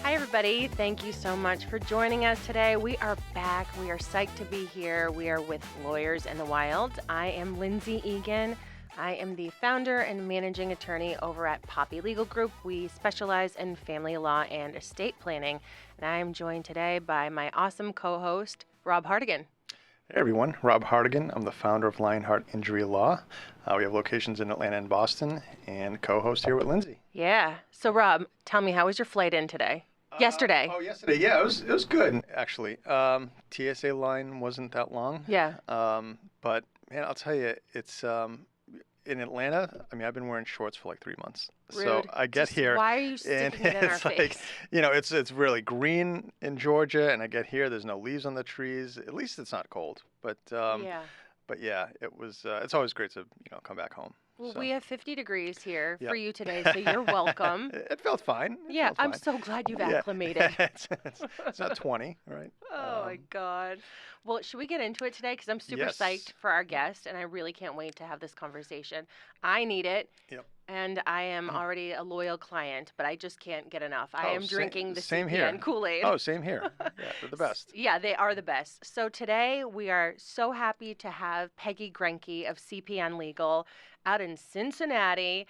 Hi, everybody. Thank you so much for joining us today. We are back. We are psyched to be here. We are with Lawyers in the Wild. I am Lindsey Egan. I am the founder and managing attorney over at Poppy Legal Group. We specialize in family law and estate planning. And I am joined today by my awesome co-host, Rob Hardigan. Hey everyone, Rob Hardigan. I'm the founder of Lionheart Injury Law. We have locations in Atlanta and Boston, and co-host here with Lindsey. Yeah. So, Rob, tell me, how was your flight in today? Yesterday. Yesterday. Yeah, it was good actually. TSA line wasn't that long. Yeah. But man, I'll tell you, it's in Atlanta. I mean, I've been wearing shorts for like 3 months. Rude. So I get Just here, why are you and sticking it in our it's like, face? it's really green in Georgia, and I get here, there's no leaves on the trees. At least it's not cold. But Yeah. But yeah, it was. It's always great to come back home. Well, So, we have 50 degrees here yeah. for you today, so you're welcome. It felt fine. Yeah, Felt I'm fine. so glad you've Yeah. acclimated. It's not 20, right? Oh my God. Well, should we get into it today? Because I'm super Yes. psyched for our guest, and I really can't wait to have this conversation. I need it. Yep. And I am already a loyal client, but I just can't get enough. I Oh, am drinking the same CPN here. Kool-Aid. Oh, same here. Yeah, they're the best. Yeah, they are the best. So today we are so happy to have Peggy Gruenke of CPN Legal out in Cincinnati.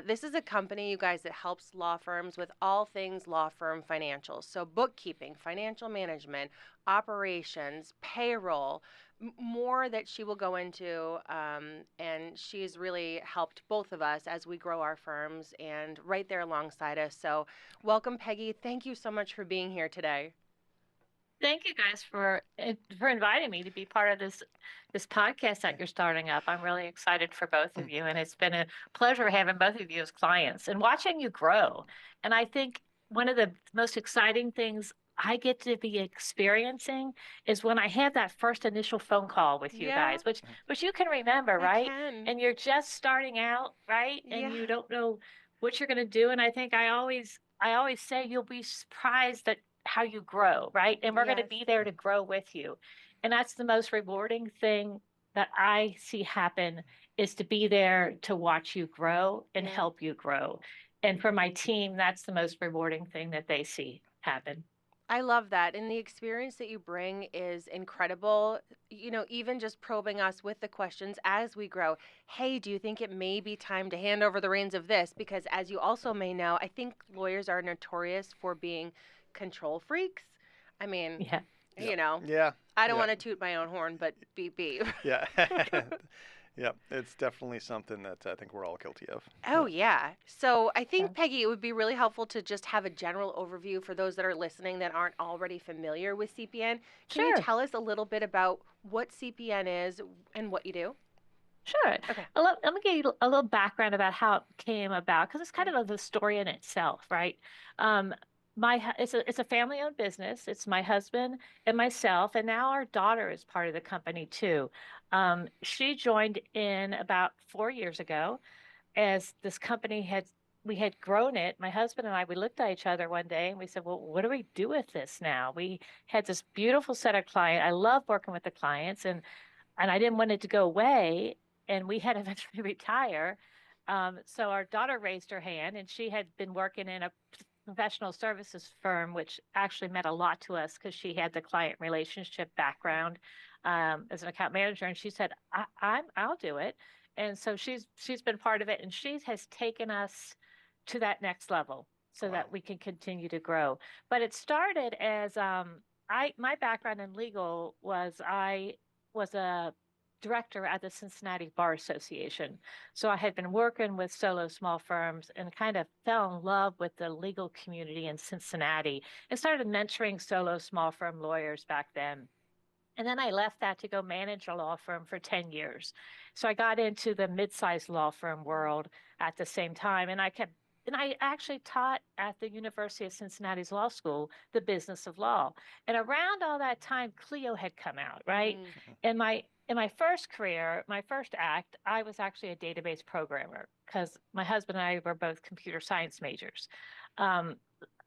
This is a company, you guys, that helps law firms with all things law firm financials. So bookkeeping, financial management, operations, payroll, more that she will go into. And she's really helped both of us as we grow our firms and right there alongside us. So welcome, Peggy. Thank you so much for being here today. Thank you guys for inviting me to be part of this podcast that you're starting up. I'm really excited for both of you, and it's been a pleasure having both of you as clients and watching you grow. And I think one of the most exciting things I get to be experiencing is when I have that first initial phone call with you Yeah. guys, which you can remember, I right? can. And you're just starting out, right? And Yeah. you don't know what you're going to do. And I think I always say you'll be surprised at how you grow, right? And we're going to Yes. be there to grow with you. And that's the most rewarding thing that I see happen is to be there to watch you grow and Yeah. help you grow. And for my team, that's the most rewarding thing that they see happen. I love that. And the experience that you bring is incredible. Even just probing us with the questions as we grow. Hey, do you think it may be time to hand over the reins of this? Because as you also may know, I think lawyers are notorious for being control freaks. I mean, Yeah. Yeah. I don't Yeah. want to toot my own horn, but beep beep. Yeah. Yeah. It's definitely something that I think we're all guilty of. Oh, yeah. So I think, Yeah. Peggy, it would be really helpful to just have a general overview for those that are listening that aren't already familiar with CPN. Can you Sure. tell us a little bit about what CPN is and what you do? Sure. Okay. Let me give you a little background about how it came about, because it's kind of the story in itself, right? Um, it's a family-owned business. It's my husband and myself, and now our daughter is part of the company too. She joined in about 4 years ago, as this company we had grown it. My husband and I, we looked at each other one day and we said, well, what do we do with this now? We had this beautiful set of clients. I love working with the clients, and I didn't want it to go away. And we had eventually retire. So our daughter raised her hand, and she had been working in a professional services firm, which actually meant a lot to us because she had the client relationship background as an account manager. And she said, I'll do it. And so she's been part of it, and she has taken us to that next level so Wow. that we can continue to grow. But it started as my background in legal was I was a director at the Cincinnati Bar Association. So I had been working with solo small firms and kind of fell in love with the legal community in Cincinnati and started mentoring solo small firm lawyers back then. And then I left that to go manage a law firm for 10 years. So I got into the mid-sized law firm world at the same time. And I actually taught at the University of Cincinnati's law school, the business of law. And around all that time, Clio had come out, right? In my first career, my first act, I was actually a database programmer because my husband and I were both computer science majors.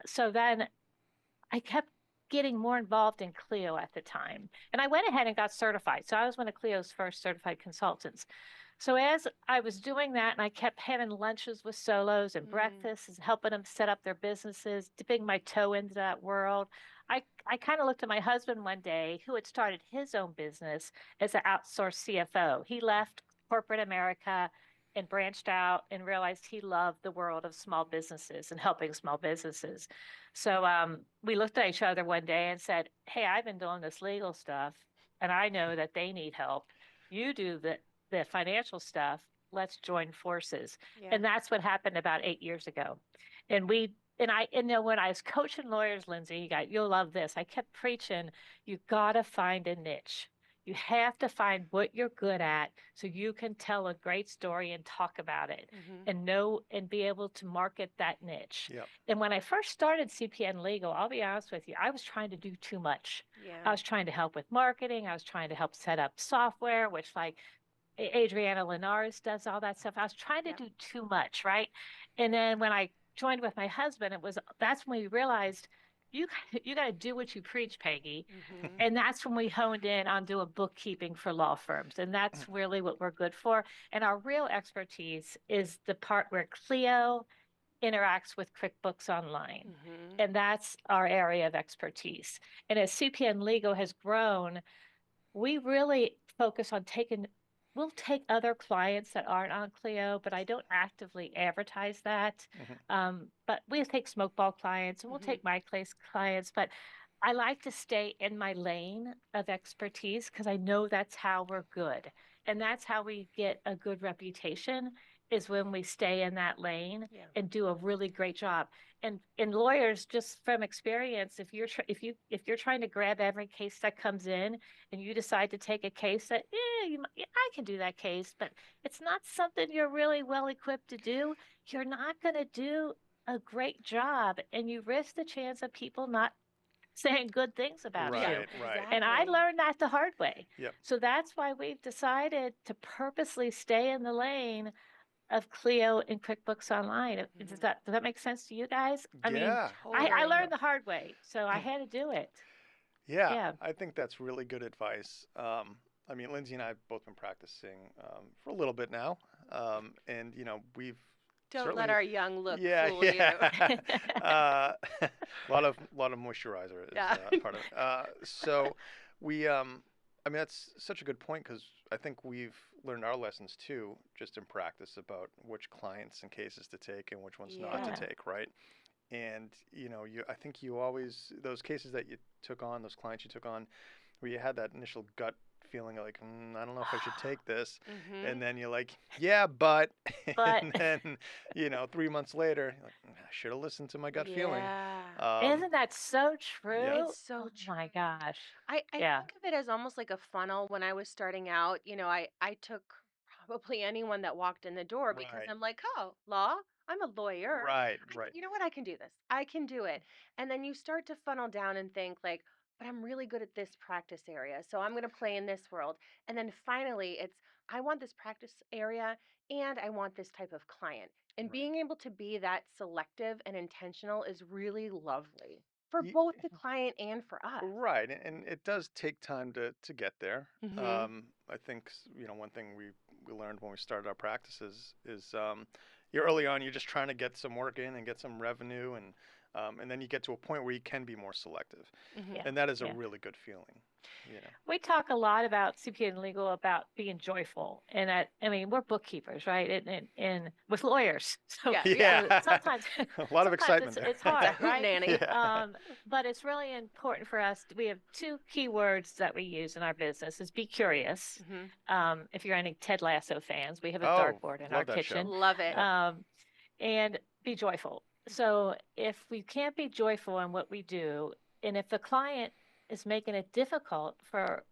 So then I kept getting more involved in Clio at the time. And I went ahead and got certified. So I was one of Clio's first certified consultants. So as I was doing that, and I kept having lunches with solos and breakfasts and helping them set up their businesses, dipping my toe into that world, I kind of looked at my husband one day, who had started his own business as an outsourced CFO. He left corporate America and branched out and realized he loved the world of small businesses and helping small businesses. So we looked at each other one day and said, "Hey, I've been doing this legal stuff, and I know that they need help. You do the financial stuff. Let's join forces." Yeah. And that's what happened about 8 years ago. When I was coaching lawyers, Lindsey, you'll love this. I kept preaching, you gotta find a niche. You have to find what you're good at so you can tell a great story and talk about it and know and be able to market that niche. Yep. And when I first started CPN Legal, I'll be honest with you, I was trying to do too much. Yeah. I was trying to help with marketing. I was trying to help set up software, which like Adriana Linares does all that stuff. I was trying to do too much, right? And then when I joined with my husband, that's when we realized you got to do what you preach, Peggy. And that's when we honed in on doing bookkeeping for law firms. And that's really what we're good for. And our real expertise is the part where Clio interacts with QuickBooks Online. And that's our area of expertise. And as CPN Legal has grown, we really focus on we'll take other clients that aren't on Clio, but I don't actively advertise that. But we'll take smokeball clients and we'll take my place clients. But I like to stay in my lane of expertise because I know that's how we're good. And that's how we get a good reputation is when we stay in that lane and do a really great job. And in lawyers, just from experience, if you're trying to grab every case that comes in and you decide to take a case that I can do that case, but it's not something you're really well equipped to do, you're not going to do a great job, and you risk the chance of people not saying good things about you. Right. And I learned that the hard way. Yep. So that's why we've decided to purposely stay in the lane of Clio and QuickBooks Online. Does that make sense to you guys? I mean, I learned the hard way, so I had to do it. Yeah, I think that's really good advice. I mean, Lindsey and I have both been practicing for a little bit now, and we've Don't let our young look fool you. you. A lot of moisturizer is part of it. So we, I mean, that's such a good point because I think we've learned our lessons too, just in practice about which clients and cases to take and which ones not to take, right? And I think you always those cases that you took on, those clients you took on, where you had that initial gut feeling like, I don't know if I should take this, and then you're like, yeah, but, and then 3 months later, you're like, I should have listened to my gut feeling. Isn't that so true? It's so true. Oh my gosh. I think of it as almost like a funnel. When I was starting out, I took probably anyone that walked in the door because I'm like, oh, law, I'm a lawyer. Right. You know what? I can do this. I can do it. And then you start to funnel down and think like, but I'm really good at this practice area. So I'm going to play in this world. And then finally, I want this practice area and I want this type of client. And being able to be that selective and intentional is really lovely for both the client and for us. Right. And it does take time to get there. I think, one thing we learned when we started our practices is early on, you're just trying to get some work in and get some revenue, and then you get to a point where you can be more selective, and that is a really good feeling. We talk a lot about CPN Legal about being joyful, and we're bookkeepers, right? And with lawyers, so sometimes a lot of excitement. It's hard, right? Nanny. But it's really important for us. We have two key words that we use in our business: is be curious. If you're any Ted Lasso fans, we have a dartboard in our kitchen. Love it. And be joyful. So if we can't be joyful in what we do, and if the client is making it difficult for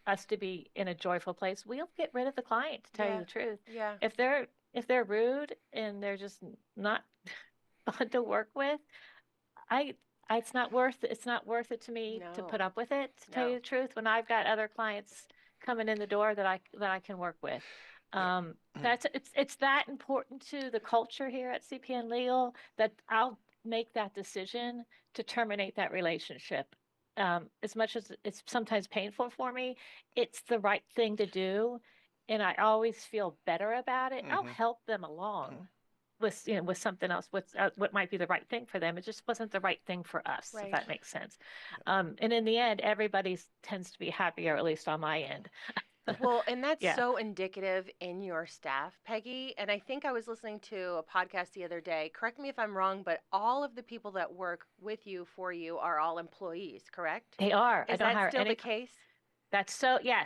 us to be in a joyful place, we'll get rid of the client, to tell you the truth. Yeah. If they're rude and they're just not fun to work with, it's not worth it to me to put up with it, to tell you the truth, when I've got other clients coming in the door that I can work with. It's that important to the culture here at CPN Legal that I'll make that decision to terminate that relationship. As much as it's sometimes painful for me, it's the right thing to do. and I always feel better about it, I'll Mm-hmm. help them along with with something else, with what might be the right thing for them. It just wasn't the right thing for us, if Right. that makes sense. And in the end, everybody tends to be happier, at least on my end. Well, and that's Yeah, so indicative in your staff, Peggy. And I think I was listening to a podcast the other day. Correct me if I'm wrong, but all of the people that work with you for you are all employees, correct? they are. I Is don't that hire still the any. case? That's so, yeah,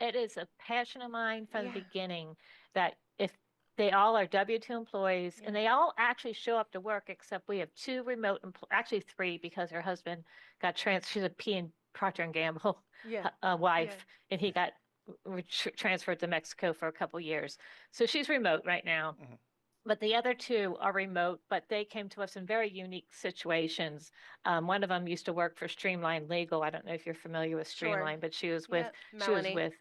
it is a passion of mine from the Yeah. beginning that if they all are W-2 employees and Yeah. they all actually show up to work, except we have two remote, actually three, because her husband got she's a P and Procter and Gamble Yeah. Yeah. wife, and he got transferred to Mexico for a couple years. So she's remote right now. Mm-hmm. But the other two are remote, but they came to us in very unique situations. One of them used to work for Streamline Legal. I don't know if you're familiar with Sure. Streamline, but she was with Yeah. Melanie.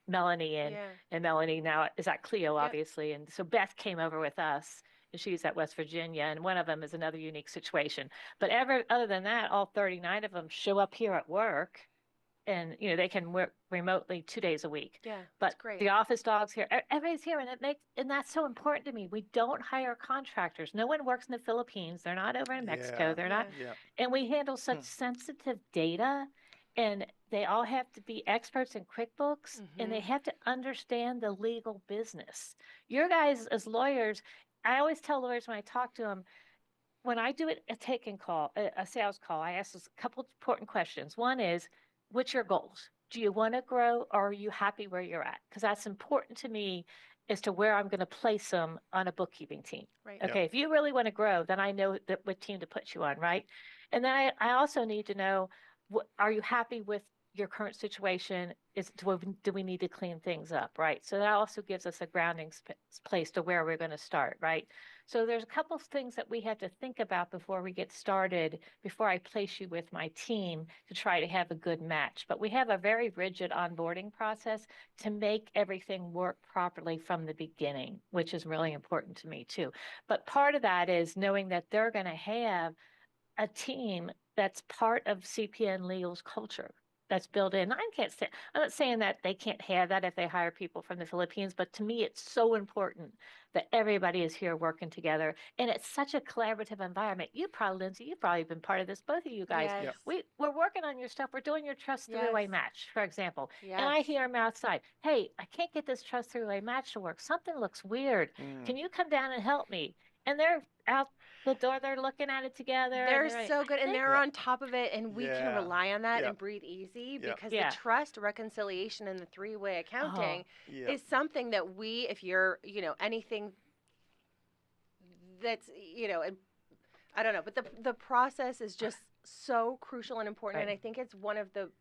Melanie, Yeah. and Melanie now is at Clio, Yep. obviously. And so Beth came over with us, and she's at West Virginia. And one of them is another unique situation. But other than that, all 39 of them show up here at work, and they can work remotely 2 days a week. Yeah. But That's great. the office dogs here, everybody's here, and that's so important to me. We don't hire contractors. No one works in the Philippines. They're not over in Mexico. Yeah. They're Yeah. not, Yeah. and we handle such sensitive data, and they all have to be experts in QuickBooks, and they Mm-hmm. have to understand the legal business. Your guys as lawyers, I always tell lawyers when I talk to them, when I do a take-in call, a sales call, I ask a couple important questions. One is, what's your goals? Do you want to grow, or are you happy where you're at? Because that's important to me as to where I'm going to place them on a bookkeeping team. Right. Okay, if you really want to grow, then I know what team to put you on, right? And then I also need to know, are you happy with your current situation? Do we need to clean things up, right? So that also gives us a grounding place to where we're going to start, right? So there's a couple of things that we have to think about before we get started, before I place you with my team to try to have a good match. But we have a very rigid onboarding process to make everything work properly from the beginning, which is really important to me too. But part of that is knowing that they're going to have a team that's part of CPN Legal's culture that's built in. I'm not saying that they can't have that if they hire people from the Philippines, but to me, it's so important that everybody is here working together. And it's such a collaborative environment. Lindsey, you've probably been part of this, both of you guys. Yes. Yep. We're working on your stuff. We're doing your trust three-way Yes. match, for example. Yes. And I hear them outside, hey, I can't get this trust three-way match to work. Something looks weird. Can you come down and help me? And they're out the door, they're looking at it together. They're so good, and they're Yeah. on top of it, and we can Yeah. rely on that Yeah. and breathe easy Yeah. because Yeah. the trust, reconciliation, and the three-way accounting Yeah. is something that if you're, anything that's, I don't know, but the process is just so crucial and important, and Right. I think it's one of the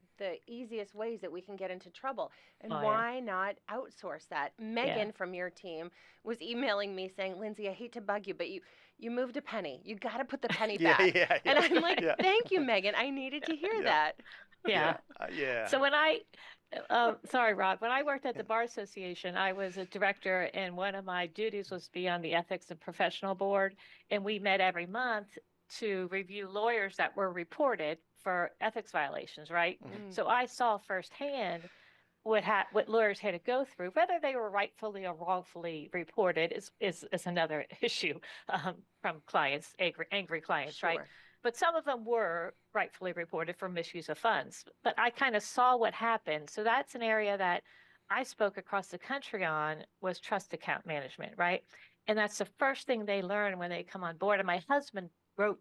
easiest ways that we can get into trouble. And Oh, yeah. why not outsource that? Megan from your team was emailing me saying, Lindsey, I hate to bug you, but you moved a penny. You got to put the penny Yeah. back. Yeah. And I'm like, Yeah. thank you, Megan. I needed to hear that. Yeah. Yeah. So sorry, Rob, when I worked at the Bar Association, I was a director, and one of my duties was to be on the Ethics and Professional Board. And we met every month to review lawyers that were reported for ethics violations, right? Mm. So I saw firsthand what lawyers had to go through. Whether they were rightfully or wrongfully reported is another issue from clients, angry clients, right? Sure. But some of them were rightfully reported for misuse of funds. But I kind of saw what happened. So that's an area that I spoke across the country on, was trust account management, right? And that's the first thing they learn when they come on board. And my husband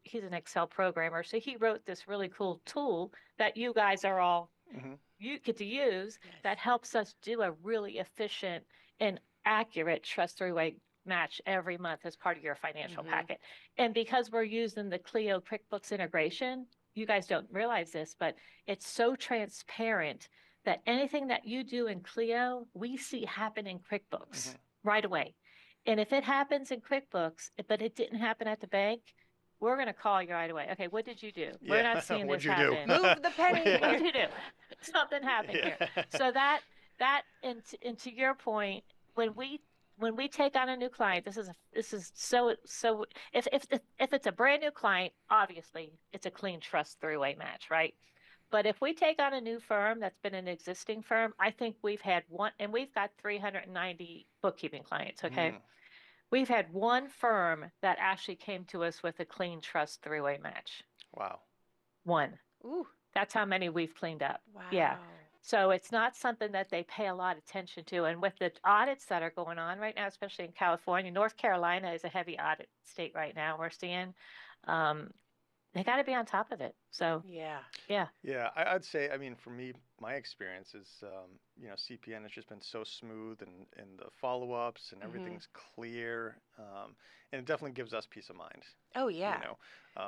he's an Excel programmer, so he wrote this really cool tool that you guys are all you get to use, that helps us do a really efficient and accurate trust three-way match every month as part of your financial packet. And because we're using the Clio QuickBooks integration, you guys don't realize this, but it's so transparent that anything that you do in Clio, we see happen in QuickBooks right away. And if it happens in QuickBooks, but it didn't happen at the bank, we're going to call you right away. Okay, what did you do? We're not seeing this happen. Move the penny. What did you do? Something happened here. So and to your point, when we take on a new client, this is so if it's a brand new client, obviously it's a clean trust three-way match, right? But if we take on a new firm that's been an existing firm, I think we've had one, and we've got 390 bookkeeping clients, okay? We've had one firm that actually came to us with a clean trust three-way match. Wow. One. Ooh. That's how many we've cleaned up. Wow. Yeah. So it's not something that they pay a lot of attention to. And with the audits that are going on right now, especially in California, North Carolina is a heavy audit state right now. We're seeing they got to be on top of it. So yeah. Yeah, I'd say, I mean, for me, my experience is, CPN has just been so smooth and the follow-ups and everything's clear. And it definitely gives us peace of mind. Oh, yeah.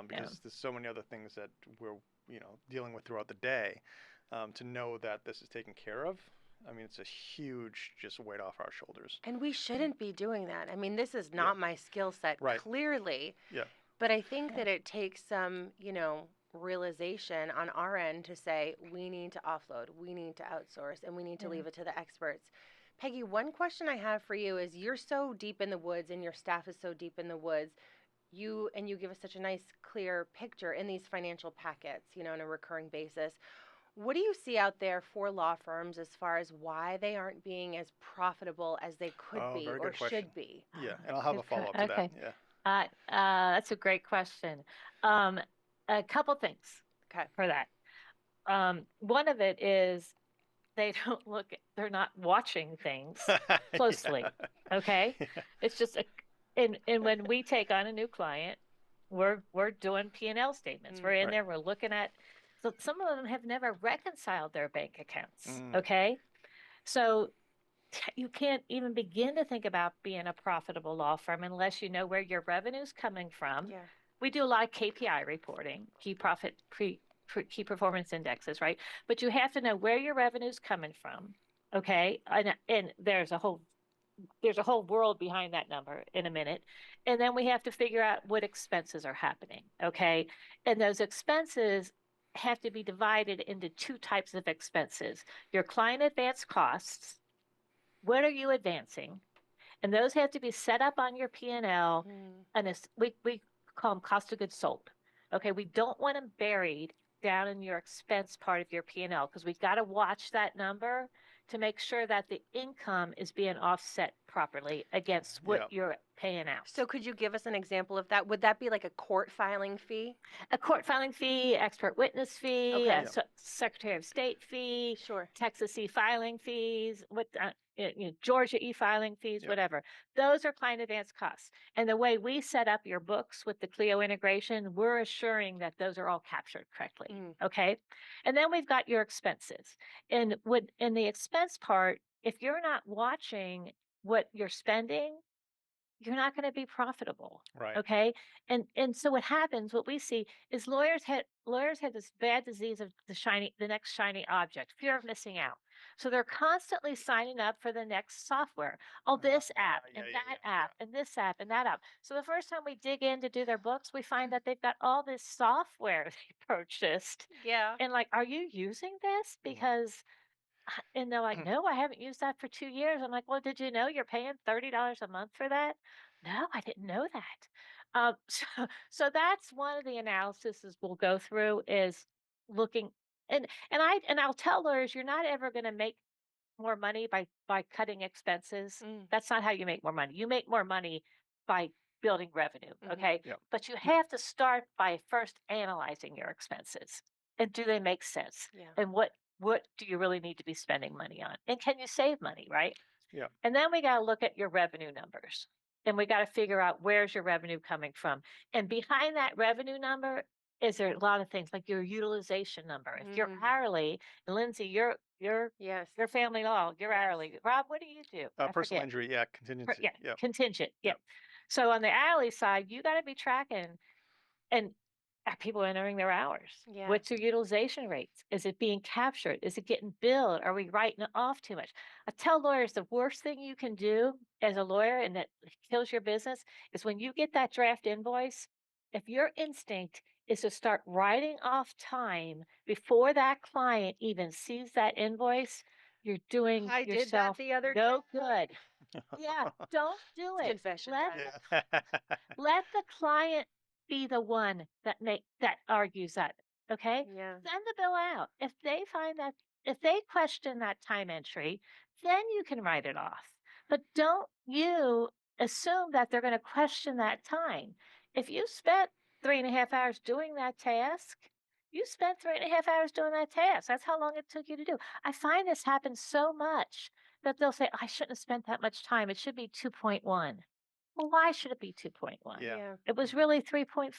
Because there's so many other things that we're, dealing with throughout the day. To know that this is taken care of, I mean, it's a huge just weight off our shoulders. And we shouldn't be doing that. I mean, this is not my skill set, clearly. Yeah. But I think that it takes some, realization on our end to say, we need to offload, we need to outsource, and we need to leave it to the experts. Peggy, one question I have for you is, you're so deep in the woods and your staff is so deep in the woods. You give us such a nice, clear picture in these financial packets, on a recurring basis. What do you see out there for law firms as far as why they aren't being as profitable as they could be or should be? Yeah, and I'll have a follow-up to that. Yeah. That's a great question. A couple things for that. One of it is they're not watching things closely. Okay. It's just, and when we take on a new client, we're doing P&L statements. We're in there, we're looking at, so some of them have never reconciled their bank accounts. Okay. So you can't even begin to think about being a profitable law firm unless you know where your revenue's coming from. Yeah. We do a lot of KPI reporting, key performance indexes, right? But you have to know where your revenue's coming from, okay? And there's a whole world behind that number in a minute. And then we have to figure out what expenses are happening, okay? And those expenses have to be divided into two types of expenses. Your client advance costs, what are you advancing? And those have to be set up on your P&L, and we call them cost of goods sold. Okay, we don't want them buried down in your expense part of your P&L because we've got to watch that number to make sure that the income is being offset properly against what you're paying out. So could you give us an example of that? Would that be like a court filing fee? A court filing fee, expert witness fee, Secretary of State fee, Texas e-filing fees, Georgia e-filing fees, whatever. Those are client advance costs. And the way we set up your books with the Clio integration, we're assuring that those are all captured correctly. Okay. And then we've got your expenses. And in the expense part, if you're not watching what you're spending, you're not going to be profitable. Right. Okay. And so what happens, what we see is lawyers have this bad disease of the next shiny object, fear of missing out. So they're constantly signing up for the next software. Oh, this app and that app and this app and that app. So the first time we dig in to do their books, we find that they've got all this software they purchased. Yeah. And like, are you using this? Because and they're like, no, I haven't used that for 2 years. I'm like, well, did you know you're paying $30 a month for that? No, I didn't know that. So that's one of the analyses we'll go through is looking and I'll tell lawyers you're not ever going to make more money by cutting expenses. That's not how you make more money. You make more money by building revenue. Okay. But you have to start by first analyzing your expenses and do they make sense? And what do you really need to be spending money on? And can you save money, right? Yeah. And then we got to look at your revenue numbers. And we got to figure out where's your revenue coming from. And behind that revenue number is there a lot of things like your utilization number. If you're hourly, and Lindsey, you're family law, you're hourly. Rob, what do you do? Personal injury, contingency. Contingent. So on the hourly side, you got to be tracking and are people entering their hours? What's your utilization rates? Is it being captured? Is it getting billed? Are we writing it off too much? I tell lawyers the worst thing you can do as a lawyer and that kills your business is when you get that draft invoice, if your instinct is to start writing off time before that client even sees that invoice, you're doing yourself did that the other no good. Don't do it. Confession let the client be the one that argues that Okay. Yeah. Send the bill out. If they question that time entry, then you can write it off. But don't you assume that they're going to question that time. If you spent 3.5 hours doing that task, you spent 3.5 hours doing that task. That's how long it took you to do. I find this happens so much that they'll say, I shouldn't have spent that much time. It should be 2.1. Well, why should it be 2.1? Yeah. Yeah. It was really 3.5.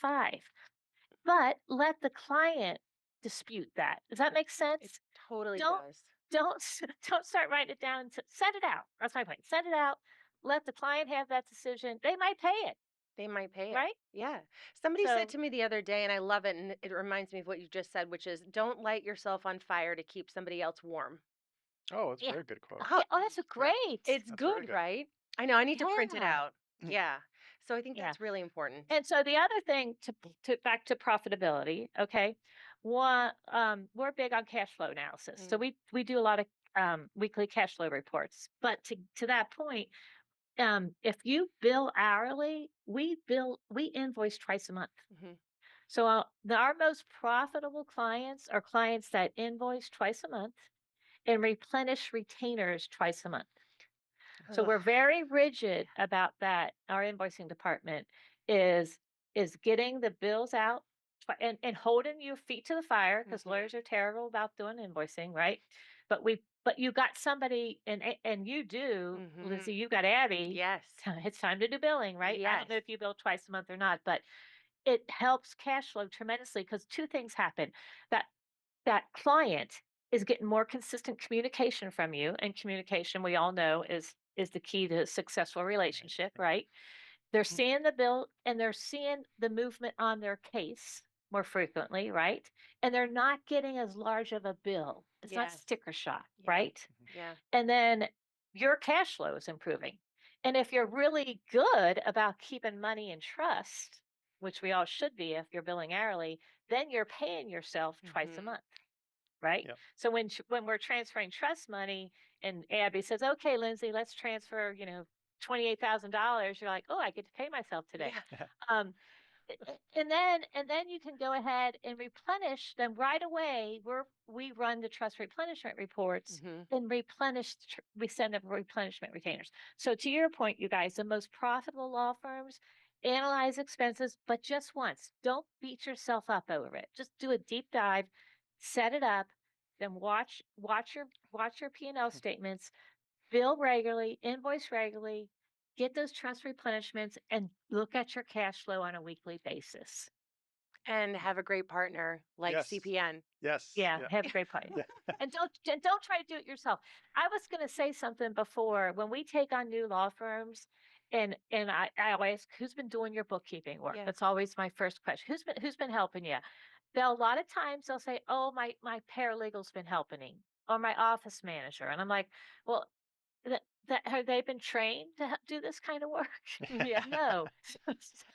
But let the client dispute that. Does that make It sense? totally Don't does. don't don't start writing it down and set it out. That's my point. Set it out. Let the client have that decision. They might pay it, They might pay it. right? Yeah. Somebody said So to me the other day, and I love it, and it reminds me of what you just said, which is don't light yourself on fire to keep somebody else warm. Oh, that's a yeah. very good quote. How Yeah. Oh, that's a Yeah, great. it's that's very good, good. right? I know. I need to print it Yeah. out. Mm. Yeah. So I think Yeah. that's really important. And so the other thing to back to profitability, okay? One, we're big on cash flow analysis. So Mm. we do a lot of weekly cash flow reports. But to that point, if you bill hourly, we invoice twice a month. Mhm. So our most profitable clients are clients that invoice twice a month and replenish retainers twice a month. So Ugh. we're very rigid about that. Our invoicing department is is getting the bills out and holding your feet to the fire because Mhm. lawyers are terrible about doing invoicing, right? But you got somebody and you do, Lizzie, Mhm. you got Abby. Yes. It's time to do billing, right? I don't Yes. know if you bill twice a month or not, but it helps cash flow tremendously because two things happen. That that client is getting more consistent communication from you, and communication we all know is the key to a successful Right. relationship, Right. right? They're Mm. seeing the bill and they're seeing the movement on their case more frequently, right? And they're not getting as large of a bill. It's not Yes. sticker shock, Yeah. right? Mhm. Yeah. And then your cash flow is improving. And if you're really good about keeping money in trust, which we all should be if you're billing hourly, then you're paying yourself twice a Mhm. month, right? Yep. So when we're transferring trust money and Abby says, "Okay, Lindsay, let's transfer, $28,000," you're like, "Oh, I get to pay myself today." Yeah. Um, and then you can go ahead and replenish them right away. We run the trust replenishment reports Mhm. and we send them replenishment retainers. So to your point, you guys, the most profitable law firms analyze expenses, but just once. Don't beat yourself up over it. Just do a deep dive, set it up, then watch your P&L statements, bill regularly, invoice regularly, get those trust replenishments, and look at your cash flow on a weekly basis. And have a great partner like Yes. CPN. Yes. Yeah, Yeah. have a great point. Yeah. And don't try to do it yourself. I was going to say something before. When we take on new law firms, and I always who's been doing your bookkeeping work? Yeah. That's always my first question. Who's been helping you? They'll a lot of times they'll say, "Oh, my paralegal's been helping me, or my office manager," and I'm like, "Well, that have they been trained to do this kind of work?" Yeah. No.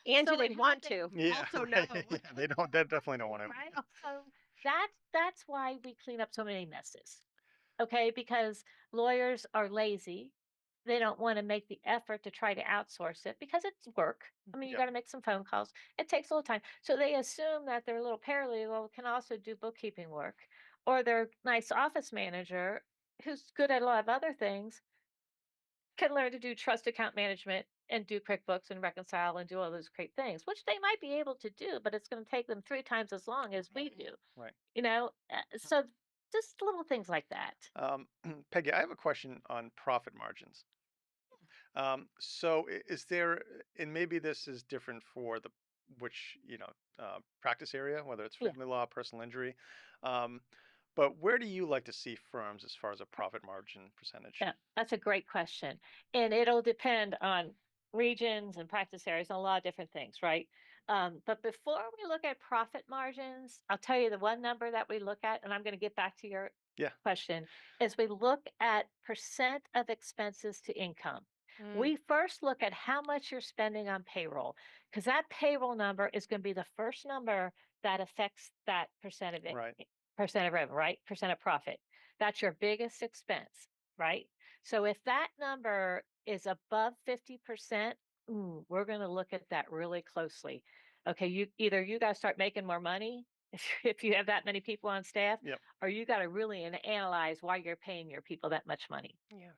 And do So they it want happens. to? Yeah. Also no. Right. Yeah. They don't. They definitely don't want to. Right? So that's why we clean up so many messes. Okay? Because lawyers are lazy. They don't want to make the effort to try to outsource it because it's work. I mean, you Yep. got to make some phone calls. It takes a little time. So they assume that their little paralegal can also do bookkeeping work, or their nice office manager who's good at a lot of other things can learn to do trust account management and do QuickBooks and reconcile and do all those great things, which they might be able to do, but it's going to take them 3 times as long as we do. Right. So just little things like that. Peggy, I have a question on profit margins. So is there, and maybe this is different for the which practice area, whether it's Yeah. family law, personal injury, um, but where do you like to see firms as far as a profit margin percentage? Yeah, that's a great question. And it'll depend on regions and practice areas and a lot of different things, right? But before we look at profit margins, I'll tell you the one number that we look at, and I'm going to get back to your Yeah. question, is we look at percent of expenses to income. Mm. We first look at how much you're spending on payroll, because that payroll number is going to be the first number that affects that Right. percent of revenue, right? Percent of profit. That's your biggest expense, right? So if that number is above 50%, we're going to look at that really closely. Okay, you got to start making more money if you have that many people on staff, Yep. or you got to really analyze why you're paying your people that much money. Yeah.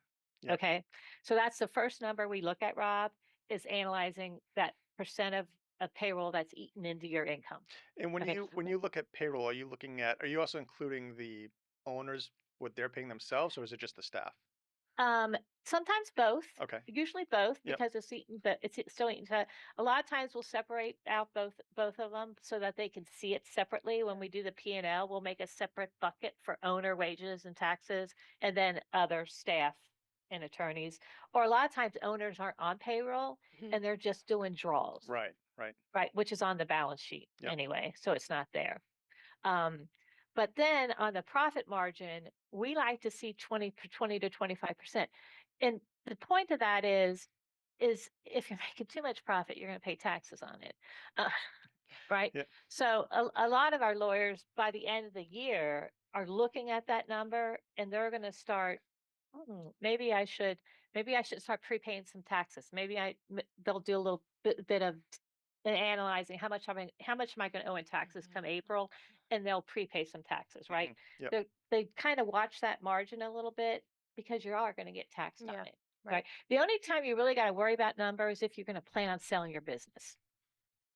Yep. Okay. So that's the first number we look at, Rob, is analyzing that percent of payroll that's eaten into your income. And when Okay. you look at payroll, are you also including the owners, what they're paying themselves, or is it just the staff? Um, Sometimes both, Okay. usually both, Yep. because it's eaten, but it's still eaten. A lot of times we'll separate out both of them so that they can see it separately. When we do the P&L, we'll make a separate bucket for owner wages and taxes, and then other staff and attorneys. Or a lot of times owners aren't on payroll Mhm. and they're just doing draws, Right. Right. right? Which is on the balance sheet Yep. anyway, so it's not there. Um, but then on the profit margin, we like to see 20 to 25%. And the point of that is if you're making too much profit, you're going to pay taxes on it. Uh, right? Yeah. So a lot of our lawyers by the end of the year are looking at that number and they're going to start, maybe maybe I should start prepaying some taxes. They'll do a little bit of analyzing how much am I going to owe in taxes come April, and they'll prepay some taxes, right? Yep. They kind of watch that margin a little bit because you are going to get taxed on Yeah. it, Right. right? The only time you really got to worry about numbers if you're going to plan on selling your business.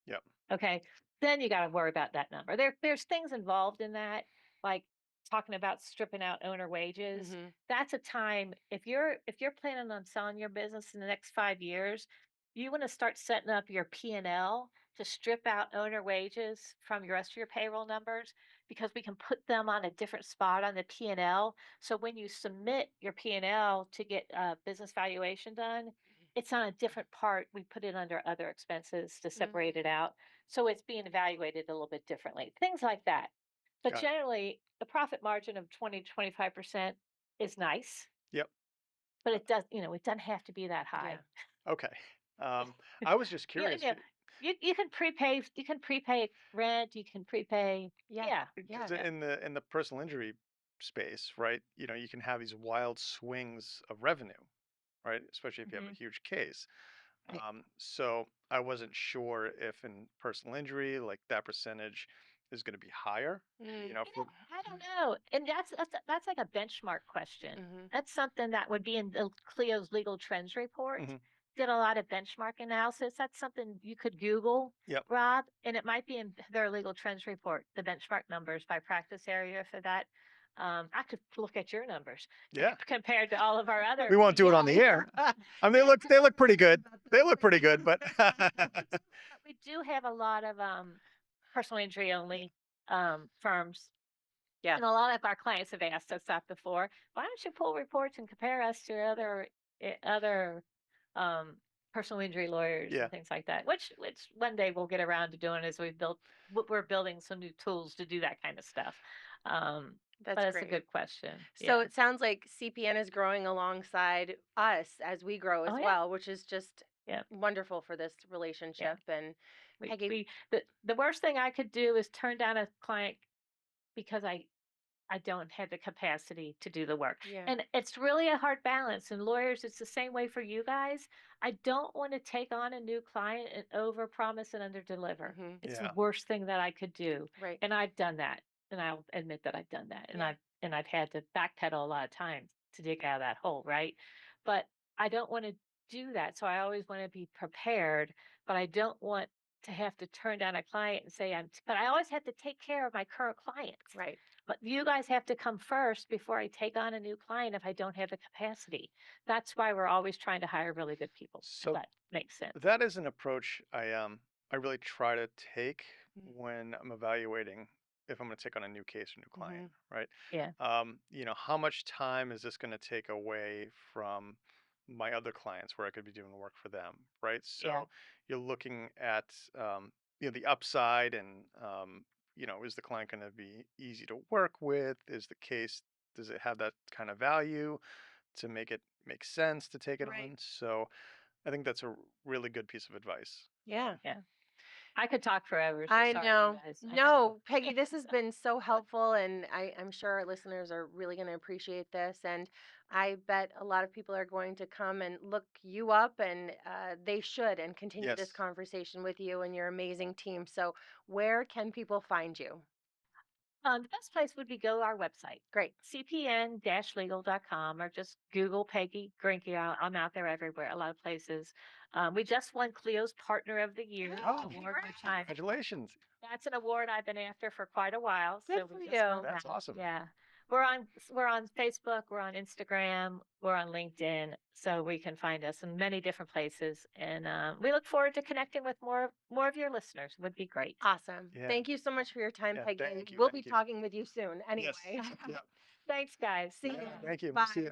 Yep. Okay. Then you got to worry about that number. There's things involved in that, like talking about stripping out owner wages. Mm-hmm. That's a time if you're planning on selling your business in the next 5 years, you want to start setting up your P&L to strip out owner wages from your rest of your payroll numbers because we can put them on a different spot on the P&L. So when you submit your P&L to get a business valuation done, it's on a different part. We put it under other expenses to separate it out. So it's being evaluated a little bit differently, things like that. But Got it. generally, the profit margin of 20 to 25% is nice, Yep. but it doesn't have to be that Yeah. high. Okay. I was just Yeah, curious yeah. You can prepay rent, you can prepay, Yeah. yeah. Yeah. because in the personal injury space, right? You can have these wild swings of revenue, right? Especially if you have a Hmm. huge case. Right. So I wasn't sure if in personal injury, like that percentage is going to be higher. Mm. For I don't know. And that's like a benchmark question. Mm-hmm. That's something that would be in the Clio's legal trends report. hmm Did a lot of benchmark analysis. That's something you could Google, Yep. Rob, and it might be in their legal trends report, the benchmark numbers by practice area for that. I could look at your numbers Yeah. compared to all of our We other. won't do it on the air. I mean, they look pretty good. They look pretty good, but But we do have a lot of personal injury only firms. Yeah. And a lot of our clients have asked us that before. Why don't you pull reports and compare us to other um, personal injury lawyers yeah. and things like that? Which one day we'll get around to doing as we're building some new tools to do that kind of stuff. That's But it's a great. good question. So Yeah. it sounds like CPN is growing alongside us as we grow Oh as yeah. well, which is just Yeah. wonderful for this Yeah. relationship. And We Peggy, we the worst thing I could do is turn down a client because I don't have the capacity to do the work. yeah. And it's really a hard balance. And lawyers, it's the same way for you guys. I don't want to take on a new client and overpromise and underdeliver. Mm-hmm. It's the Yeah. worst thing that I could do. Right. And I've done that. And I'll admit that I've done that. And Yeah. I've had to backpedal a lot of times to dig out of that hole, right? But I don't want to do that. So I always want to be prepared, but I don't want to have to turn down a client and say but I always have to take care of my current clients. Right. But you guys have to come first before I take on a new client if I don't have the capacity. That's why we're always trying to hire really good people, if So that makes sense. that is an approach I really try to take Mm-hmm. when I'm evaluating if I'm going to take on a new case or new Mm-hmm. client, right? Yeah. How much time is this going to take away from my other clients where I could be doing work for them, right? Yeah. So you're looking at the upside and is the client going to be easy to work with? Is the case, does it have that kind of value to make it make sense to take it Right. on? So I think that's a really good piece of advice. Yeah. Yeah. I could talk forever, so I sorry, you know. guys. I know. No, Peggy, this has been so helpful, and I'm sure our listeners are really going to appreciate this. And I bet a lot of people are going to come and look you up, and they should, and continue this Yes. conversation with you and your amazing team. So, where can people find you? The best place would be go to our website, Great. cpn-legal.com, or just Google Peggy Gruenke. I'm out there everywhere, a lot of places. We just won Clio's Partner of the Year Oh, award, which congratulations. that's an award I've been after for quite a while. Good So for we just won you. That's that. awesome. Yeah. We're on Facebook, we're on Instagram, we're on LinkedIn, so we can find us in many different places. And we look forward to connecting with more of your listeners. Would be great. Awesome. Yeah. Thank you so much for your time, Yeah, Peggy. thank you. We'll be Thank you. talking with you soon anyway. Yes. Yeah. Thanks, guys. See Yeah, you. thank you. Bye. See you.